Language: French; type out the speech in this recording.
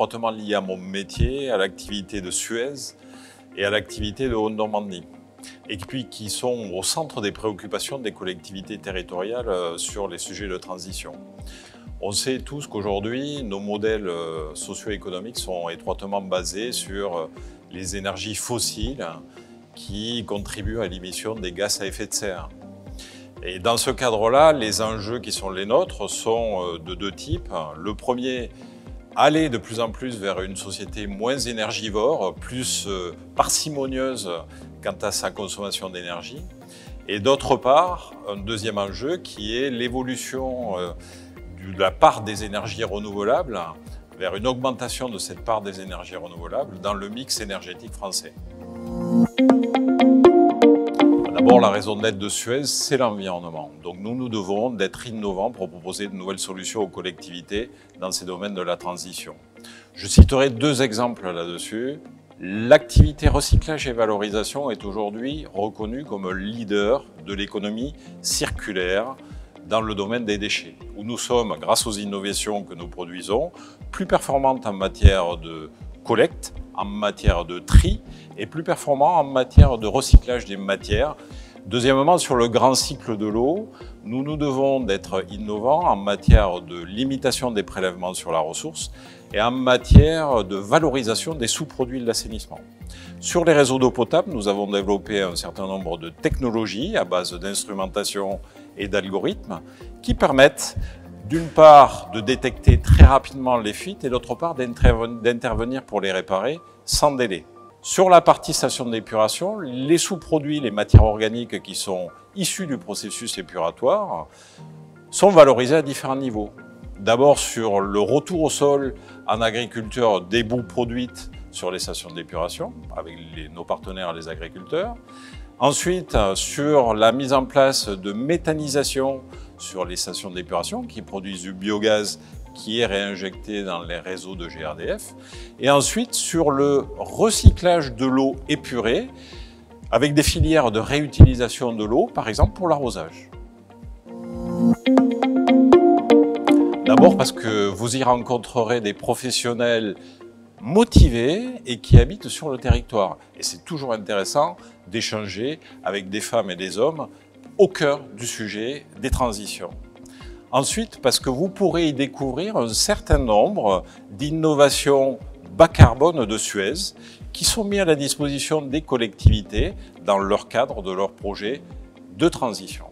étroitement liées à mon métier, à l'activité de Suez et à l'activité de Haute-Normandie, et puis qui sont au centre des préoccupations des collectivités territoriales sur les sujets de transition. On sait tous qu'aujourd'hui, nos modèles socio-économiques sont étroitement basés sur les énergies fossiles qui contribuent à l'émission des gaz à effet de serre. Et dans ce cadre-là, les enjeux qui sont les nôtres sont de deux types. Le premier, aller de plus en plus vers une société moins énergivore, plus parcimonieuse quant à sa consommation d'énergie. Et d'autre part, un deuxième enjeu qui est l'évolution de la part des énergies renouvelables vers une augmentation de cette part des énergies renouvelables dans le mix énergétique français. D'abord, la raison d'être de Suez, c'est l'environnement. Donc nous devons d'être innovants pour proposer de nouvelles solutions aux collectivités dans ces domaines de la transition. Je citerai deux exemples là-dessus. L'activité recyclage et valorisation est aujourd'hui reconnue comme leader de l'économie circulaire dans le domaine des déchets, où nous sommes, grâce aux innovations que nous produisons, plus performantes en matière de collecte, en matière de tri et plus performants en matière de recyclage des matières. Deuxièmement, sur le grand cycle de l'eau, nous devons d'être innovants en matière de limitation des prélèvements sur la ressource et en matière de valorisation des sous-produits de l'assainissement. Sur les réseaux d'eau potable, nous avons développé un certain nombre de technologies à base d'instrumentation et d'algorithmes qui permettent d'une part de détecter très rapidement les fuites et d'autre part d'intervenir pour les réparer sans délai. Sur la partie station d'épuration, les sous-produits, les matières organiques qui sont issues du processus épuratoire sont valorisés à différents niveaux. D'abord sur le retour au sol en agriculture des boues produites sur les stations d'épuration avec nos partenaires les agriculteurs. Ensuite, sur la mise en place de méthanisation sur les stations d'épuration qui produisent du biogaz qui est réinjecté dans les réseaux de GRDF. Et ensuite, sur le recyclage de l'eau épurée avec des filières de réutilisation de l'eau, par exemple pour l'arrosage. D'abord parce que vous y rencontrerez des professionnels motivés et qui habitent sur le territoire. Et c'est toujours intéressant d'échanger avec des femmes et des hommes au cœur du sujet des transitions. Ensuite, parce que vous pourrez y découvrir un certain nombre d'innovations bas carbone de Suez qui sont mises à la disposition des collectivités dans leur cadre de leur projet de transition.